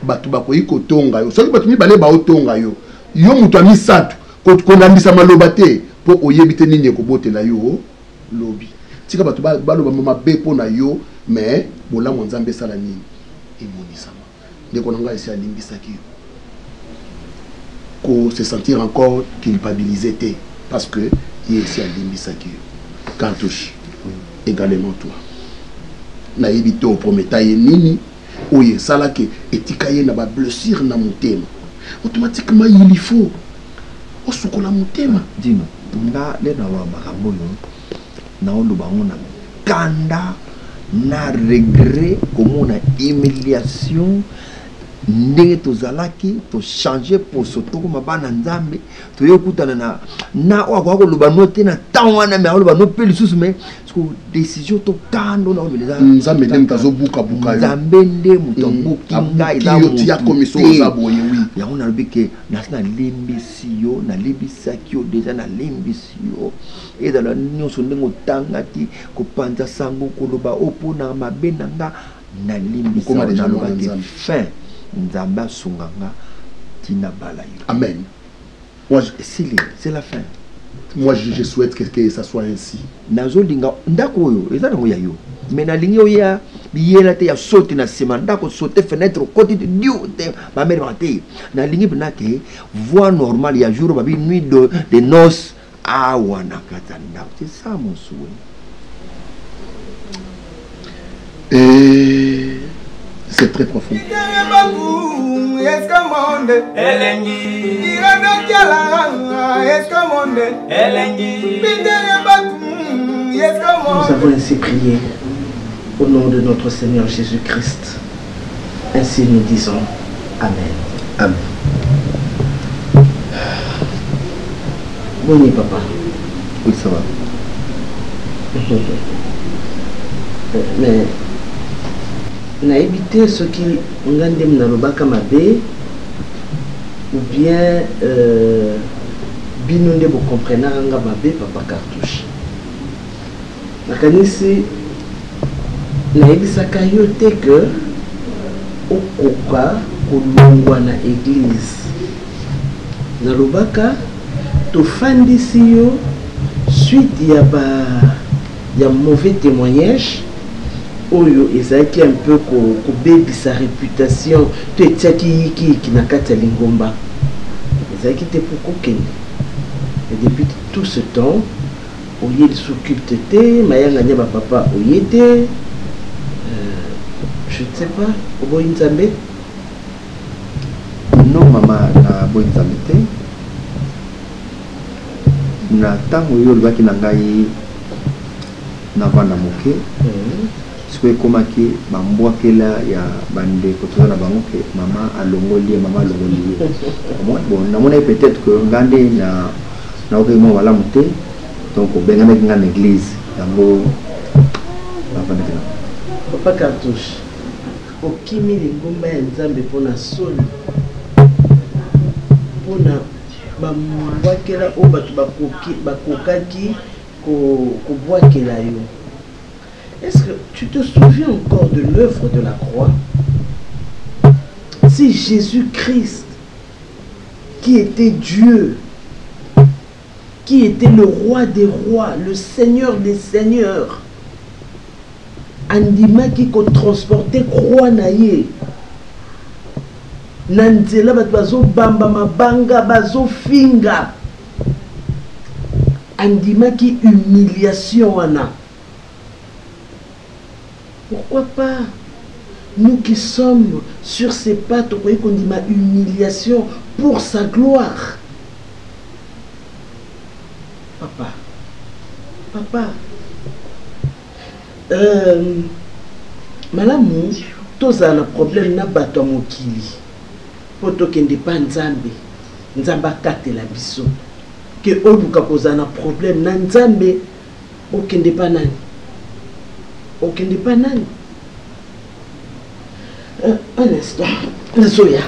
Batu bakoyi kotonga yo. Soki batu mibale ba otonga yo. Yo mutu amisatu ko ndambisa maloba te po oyebite nini ekobotela yo lobi. Tika batu baloba mama bepo na yo mais bolamu nzambe sala nini e monisa. De konanga essayer limbisaki ko se sentir encore culpabilisé parce que il essayer limbisaki cartouche également toi na yebito prometaye nini oye salake etikaye na ba blessure na motema automatiquement il faut osukola motema dino nga le na wa makambo yo na oluba ngona kanda na regret comme na humiliation ndenge tozalaki to changer pour sotoko mabana nzambe to yokutana na wakwa lubano te na tawana me lubano pe lisusu mesko décision to kando na beleza nzambe ndem kazo buka yo nzambe nde mutombo kinga ida yo tia commission za boye oui yango na lobike na limbisi yo na libisaki yo déjà na limbisi yo ezala nyonso ndenge otangaki kopanza sango koloba opona mabenanga na limbisi na lobake fin Nzamba Sunganga Tina Balayo. Amen. C'est la fin. Moi, je souhaite que ça soit ainsi. Nazo linga ndako yo ezana ya yo. Mais na linga ya biyela te ya sauter na sema ndako sauter fenêtre côté de Dieu te ma mère maté. Na linga benake voie normale ya jour babi nuit de noces à wana katanda. C'est ça mon souhait. Et c'est très profond. Nous avons ainsi prié au nom de notre Seigneur Jésus-Christ. Ainsi nous disons Amen. Amen. Bonne nuit, papa. Oui, ça va. Mais nayebi te soki nga ndem nalobaka mabe ou bien bino nde bokomprenaka nga mabe papa Cartouche. Nakanisi nayebisaka yo te ke okoka kolongwa na église. Nalobaka tofandisi yo suite ya mauvais témoignage oyo ezaki un peu ko baby sa réputation to etiaki ki na kati ya lingomba ezaki te pour kokende. Et depuis tout ce temps oye s'occupe te mayanga nya papa oye te je ne sais pas oboyi nzambe non mama na boyi nzambe te na tango yo olobaki na ngai na vanda moke soki ekomaki bambwakela ya bandeko toza na bango ke mama alongoli ye mama alongoli ye bon namona peut-être que nga nde naokoki mwa malamu te donc obengamaki nga na église yango bavandaki na Papa Cartouche okimi lingomba ya nzambe mpona soni mpona bambwakela oyo bato bakokaki kobwakela yo. Est-ce que tu te souviens encore de l'œuvre de la croix? Si Jésus-Christ, qui était Dieu, qui était le roi des rois, le Seigneur des seigneurs, andima qui transportait croix naye, nanzela bat bazo bamba mabanga bazo finga, andima qui humiliation wana. Pourquoi pas nous qui sommes sur ses pattes, on dit ma humiliation pour sa gloire. Papa, malamu toza na problème na bato ya mokili poto kende pa nzambe akatela biso ke oluka koza na problème na nzambe okende pa nani. Un instant, Zoya.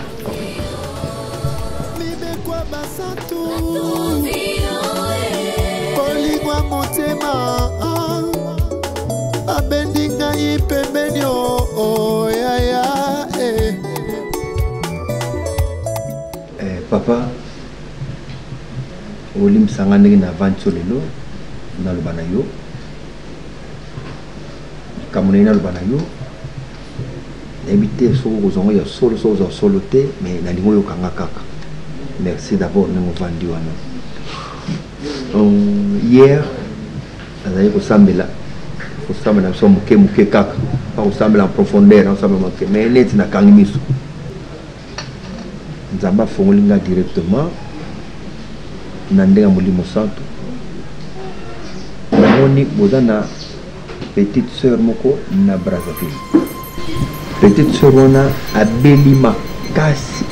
Papa, olim sangane na vancho lelo na lubana yo. Kamunena lubana yo. Éviter solo te mais na lingo yo kanga kaka. Merci d'abord de nous vendre hier azali ko sambela so muke kaka pas ko sambela en profondeur on sambela muke mais net na kangi miso nzamba fongolinga directement na ndenga molimo santo namoni bozana petite sœur moko na Brazzaville. Petite sœur wana abeli makasi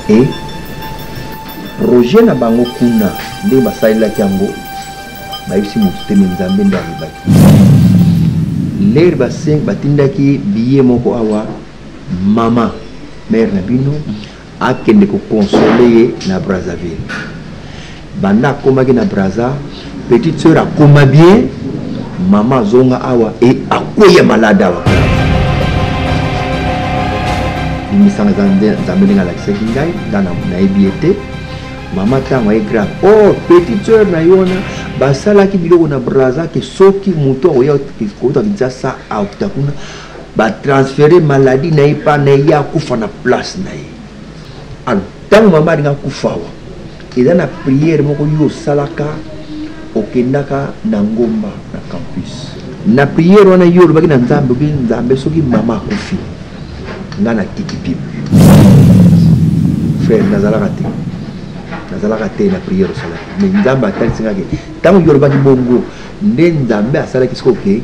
et Roger na bango kuna nde basalela yango bayisi motu te nzambe nde alobaki ler baseng batindaki biye moko awa mama mère na bino akende ko consoler ye na Brazzaville. Banda akomaki na Brazza, petite sœur akoma bien, mama zonga awa et akoya malade awa. Misanga zambeli nga lakisaki ngai dana na ebiete mama tango e grave. Oh petite sœur na yona basalaki biloko na Brazza ke soki muto oya kota Kinshasa autakuna ba transférer maladie na ipa na ya kufa na place na ye. Alors tango mama ringa kufawa eza na prière moko yo salaka okendaka na ngomba na campus na prière wana yo lobaki na nzambe soki mama akufi ngana tiki bible frère nazalaka te na prière salaka mais nzambe atalisinga ke tango yo lobaki bongo nde nzambe asalaki sikoke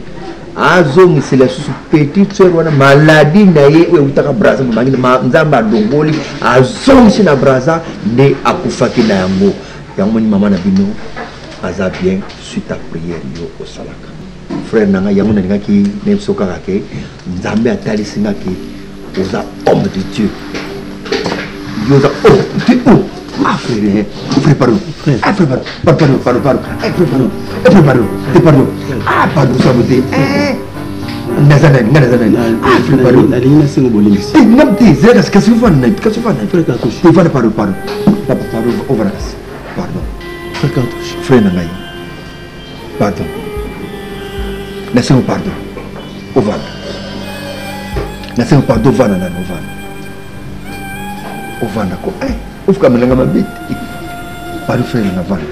azongisela susu petite sœur wana maladie na ye oyo utaka Brazza nzambe adongoli azongisi na Brazza nde akufaki na yango moni mama na bino aza bien suite à prière yo osalaka frère nanga yango nalingaki nebiso kaka ke nzambe atalisinga ke oza homme de Dieu yoza ah frère pardon ah pardon ça vous dit nazana ah pardon la ligne c'est bon limite n'importe zéro qu'est-ce que vous faites frère pardon papa pardon overas pardon frère nangai pardon laissez-moi pardon ovan laissez-moi pardon ovana ko ufuka melanga mabiti pardon frère navana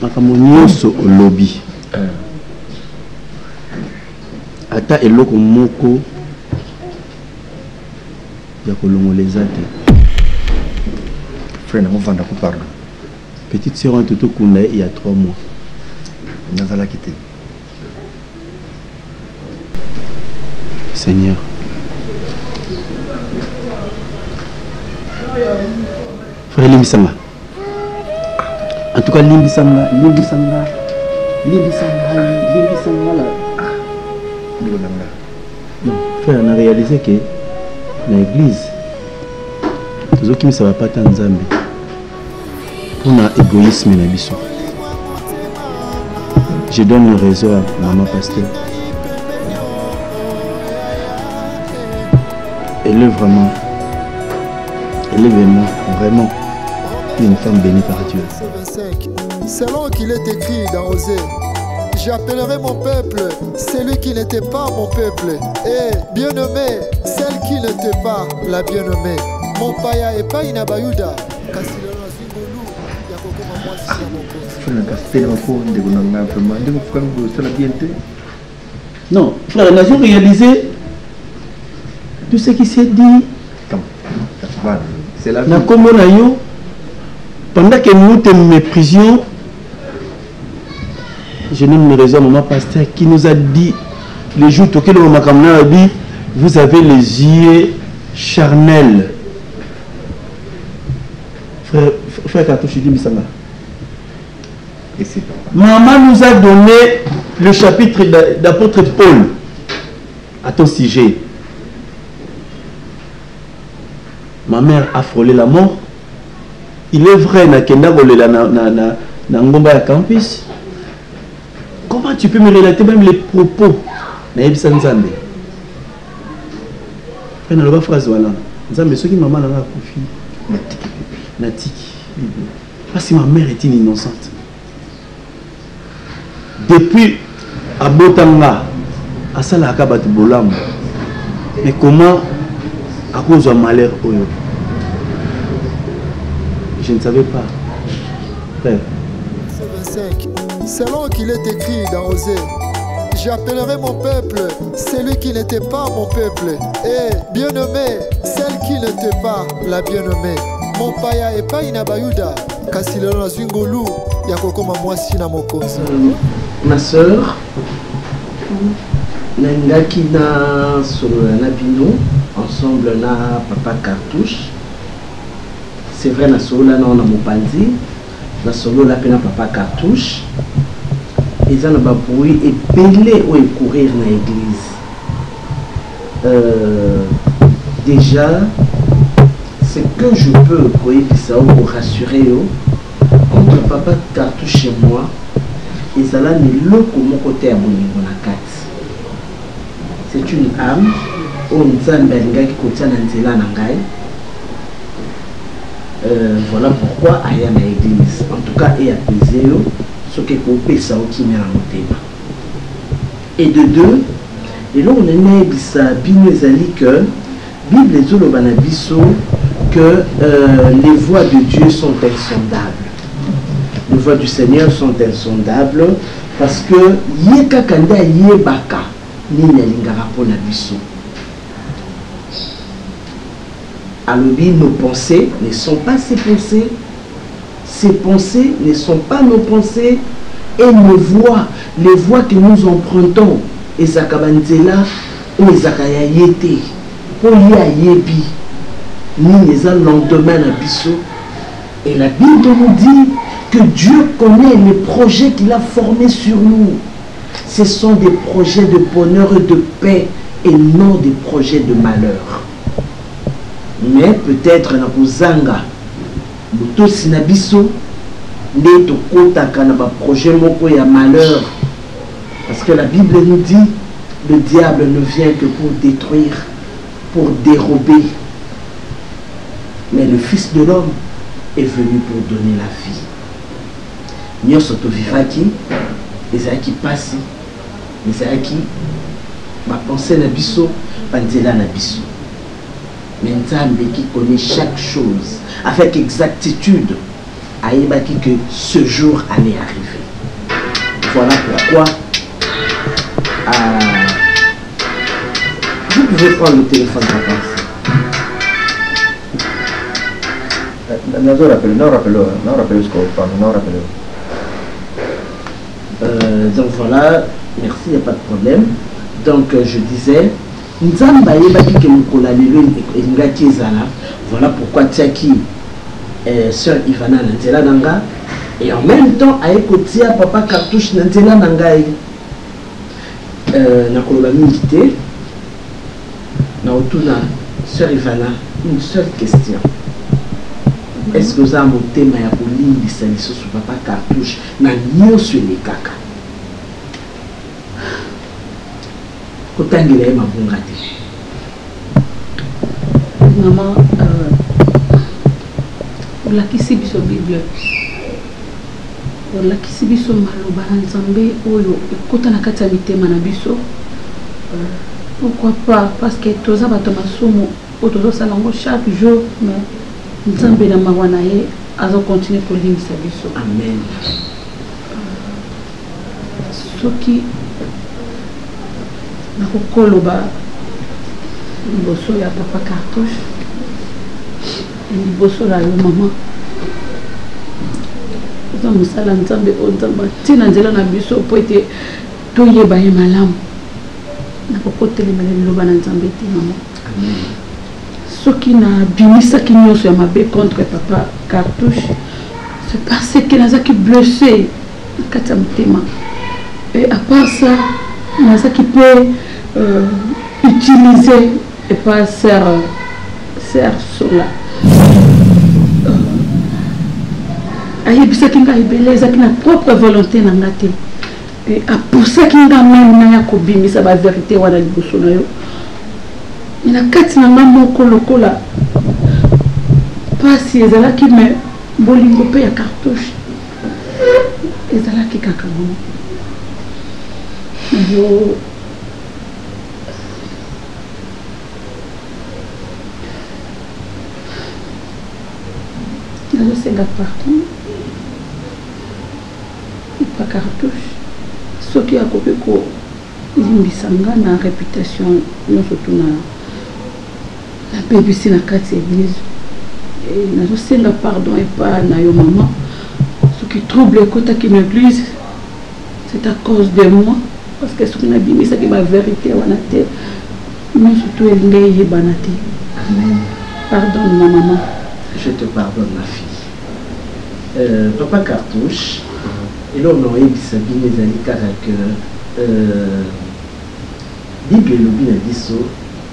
makambo nyonso olobi ata eloko moko ya kolongoleza te frère nango vanda ko pardon petite sœur en tout kunda il y a 3 mois Nazala quitté. Seigneur, frère Limbisanga, en tout cas Limbisanga là. Non, frère, on a réalisé que l'église, tout ce qui ça va pas tant Nzambe, pour un égoïsme na biso. Je donne le réseau à maman pasteur. Elle est vraiment une femme bénie par Dieu. Selon qu'il est écrit dans Osée, j'appellerai mon peuple celui qui n'était pas mon peuple, et bien-aimé celle qui n'était pas la bien-aimée. Mon paya et pas inabayuda. Non, frère, nous avons réalisé tout ce qui s'est dit. C'est la vie. Pendant que nous te méprisions, je nomme le réseau maman pasteur qui nous a dit le jour auquel on m'a dit vous avez les yeux charnels. Frère Katouchi dit Bissanga. Maman nous a donné le chapitre d'apôtre Paul à ton sujet. Ma mère a frôlé la mort. Il est vrai, na ngomba ya campus. Comment tu peux me relater même les propos na Ebisa Nzambe? Frère, na loba phrase wana. Nzambe soki maman na akufi natiki. Parce que ma mère est une innocente. Depuis Abotanga, à Salaka Batibolam, mais comment à cause d'un malheur Oyo? Je ne savais pas. Frère. 25. Selon qu'il est écrit dans Osée, j'appellerai mon peuple celui qui n'était pas mon peuple, et bien-aimé celle qui n'était pas la bien-aimée. Mon paya et pas inabayuda. Kasilelo na zwingolu ya kokoma mwasi na mokozi. Ma soeur, nangaki na solo na bino ensemble na papa Cartouche. C'est vrai na solo na na mopanzi, na solo la pena papa Cartouche. Ils ont un bruit et belé ou courir dans l'église. Déjà, ce que je peux pour rassurer entre papa Cartouche et moi, ils allaient me comme côté à mon c'est une âme où nous avons qui contient voilà pourquoi il y a une église. En tout cas, il y a apaisé ce qui est coupé ça qui met en thème. Et de deux, et là on est né que Bible et Zolobanabiso que les voies de Dieu sont insondables. Les voies du Seigneur sont insondables parce que yeka kanda yebaka ni nalingara pona biso. Alors nos pensées ne sont pas ses pensées. Ces pensées ne sont pas nos pensées. Et nos voix, les voix que nous empruntons, Ezakabanzela ou Ezakayayete, Polia Yebi, ni les lendemain à Bissot. Et la Bible nous dit que Dieu connaît les projets qu'il a formés sur nous. Ce sont des projets de bonheur et de paix et non des projets de malheur. Mais peut-être na kozanga moto sinabiso ndeto kotaka na ba projet moko ya malheur parce que la Bible nous dit le diable ne vient que pour détruire, pour dérober, mais le Fils de l'homme est venu pour donner la vie. Nyoso to vivaki ezaki pasi ezaki ba pensée na biso banzela na biso. Mais Nzambe qui connaît chaque chose avec exactitude a évoqué que ce jour allait arriver. Voilà pourquoi vous pouvez prendre le téléphone papa. Non, rappelle ce qu'on parle, non, rappelle. Donc voilà, merci, il n'y a pas de problème. Donc je disais, Nzamba yebaki ke mukola lelo engaki ezala. Voilà pourquoi tiaki sœur Ivana Nantela nanga et en même temps ayekotia papa Cartouche Nantela nangai. Nakoloba mingi te. Na otuna sœur Ivana, une seule question. Est-ce que vous avez un thème à polimbisa lisusu papa Cartouche na nyonso elekaka? Kotangela ye mabunga te. Maman, olakisi biso Bible. Olakisi biso maloba na Nzambe oyo ekota na kati ya mitema na biso. Pourquoi pas? Parce que toza bato masumu oyo tozosala yango chaque jour, mais Nzambe na mawa na ye azokontinue kolimbisa biso. Amen. Soki nakokoloba liboso ya papa Cartouche liboso na yo mama oza mosala Nzambe oyo Nzambe atina nzela na biso po ete toyeba ye malamu nakokotelemela liloba na Nzambe te mama. Soki nabimisaki nyonso ya mabe contre papa Cartouche, c'est parce que nazaki blessé na kati ya motema. Et à part ça, nazaki peut utiliser et pas sœur Sola. Ayebisaki nga ebele ezaki na propre volonté na nga te. Et apusaki nga même na ya kobimisa ba vérité wana liboso na yo. Na kati na nga moko lokola pasi ezalaki me bolingo pe ya Cartouche ezalaki kaka ngomo. Yo nazosenga pardon pa Cartouche soki akoki kolimbisa nga na réputation nyonso tu na bebisi na kati ya église. Nazosenga pardon epa na yo mama soki trouble ekotaki na église, c'est à cause de moi, parce que soki nabimisaki ba vérité wana te nyonso tu elingi eyebana te. Amen. Pardonne ma maman. Je te pardonne ma fille. Papa Cartouche, et là on a yebisa bino ezali kaka que Bible elobi na biso,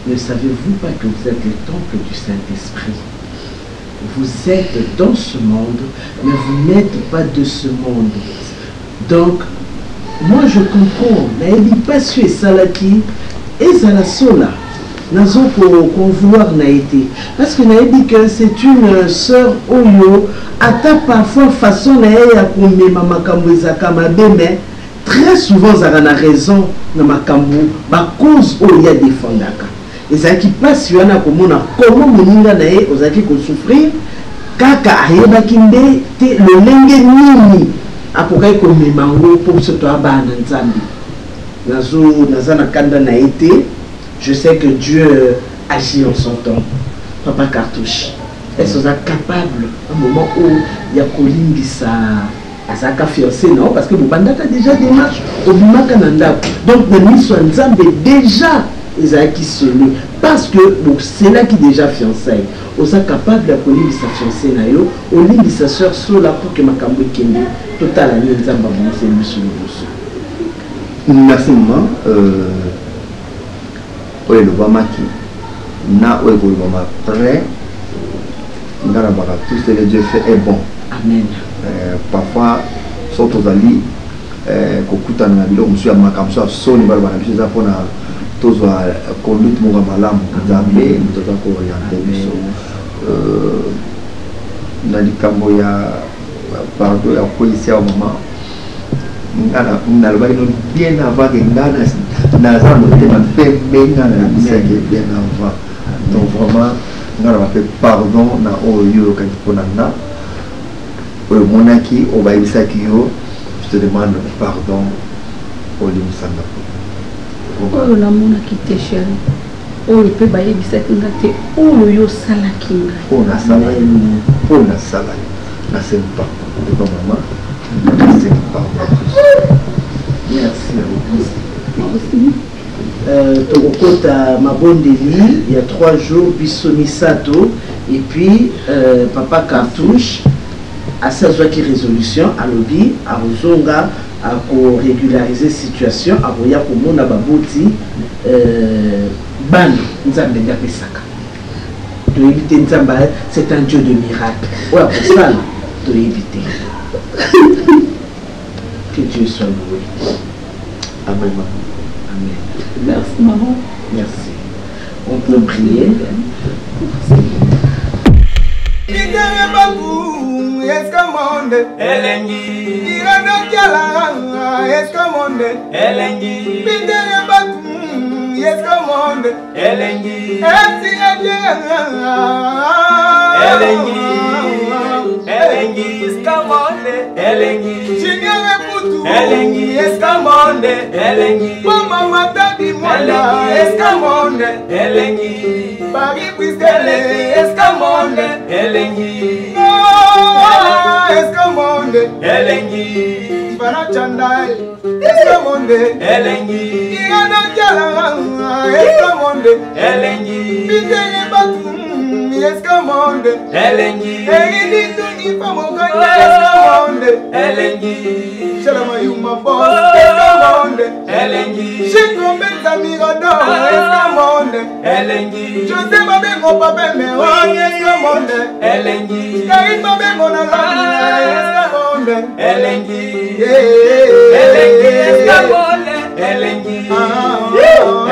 ne savez-vous pas que vous êtes le temple du Saint-Esprit? Vous êtes dans ce monde, mais vous n'êtes pas de ce monde. Donc, moi je comprends, nayebi pasi esalaki ezala sola nazo ko vouloir na été, parce que nayebi que c'est une sœur oyo ata parfois façon na ya komema makambo ezaka mabe, mais très souvent zaka na raison na makambo ba cause oyo ya défendaka ezaki pasi wana komona comment moninga na ye ozaki ko souffrir kaka ayebaki nde te lolenge nini akokai komema ngo po biso to abana Nzambe naza na kanda na été. Je sais que Dieu agit en son temps. Papa Cartouche, est-ce que vous êtes capable à un moment où il y a Kolimbisa à sa fiancée, non? Parce que vous avez déjà des marches au Bimakananda. Donc, nous sommes déjà les acquis seuls. Parce que c'est là qui est déjà fiancé. Vous êtes capable de Kolimbisa fiancée, au Limbisa soeur Sola pour que ma cambo kende total à l'Inzamba, c'est lui sur le merci, maman. Oye le bamaki na oye ko mama prêt ngara baka tout ce que Dieu fait est bon. Amen. Parfois surtout ali kokuta na bilo monsieur amakamso soni bala bana biso za pona tozwa conduite mo malamu Nzambe mtoto ko orienter biso na likambo ya pardon ya polisi ya mama ngana nalobaki no bien avant que ngana naza motema pembe ngana bisaki bien avant. Donc vraiment ngana bape pardon na oyo kaki mpona nga oyo monaki obayebisaki yo, je te demande pardon olimisanga oyo namonaki te chéri oyo mpe bayebisaki nga te oyo yosalaki ngai mpo nasala nasengi pardon. Maman, nasengi pardon. Merci. Tokokota Mabondeli, il y a 3 jours, Bissomi Sato, et puis Papa Cartouche, à sa résolution, à l'obi, à Rozonga, à régulariser la situation, à Roya Komona Baboti, Ban, Nzambe Pesaka. De éviter Nzamba, c'est un Dieu de miracle. Ouais, pour ça, de éviter. Que Dieu soit loué. Amen. Amen. Merci, maman. Merci. On peut prier. Elengi, escamonde, Elengi, mama matadi mwana, escamonde, Elengi, Paris Puisquele, escamonde, Elengi, escamonde, Elengi, Ivana Chandai, escamonde, Elengi, Irana Jala, escamonde, Elengi, Pitele Batum, escamonde, Elengi, Erini Tuni Pamokande, escamonde, Elengi. Shalama yuma boss, escamonde, Elengi. Chico Benzamirado, escamonde, Elengi. Jose Babengo Papemeo, escamonde, Elengi. Karim Babengo Nalana, escamonde, Elengi. Elengi, escamonde, Elengi.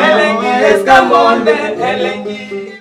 Elengi, escamonde, Elengi.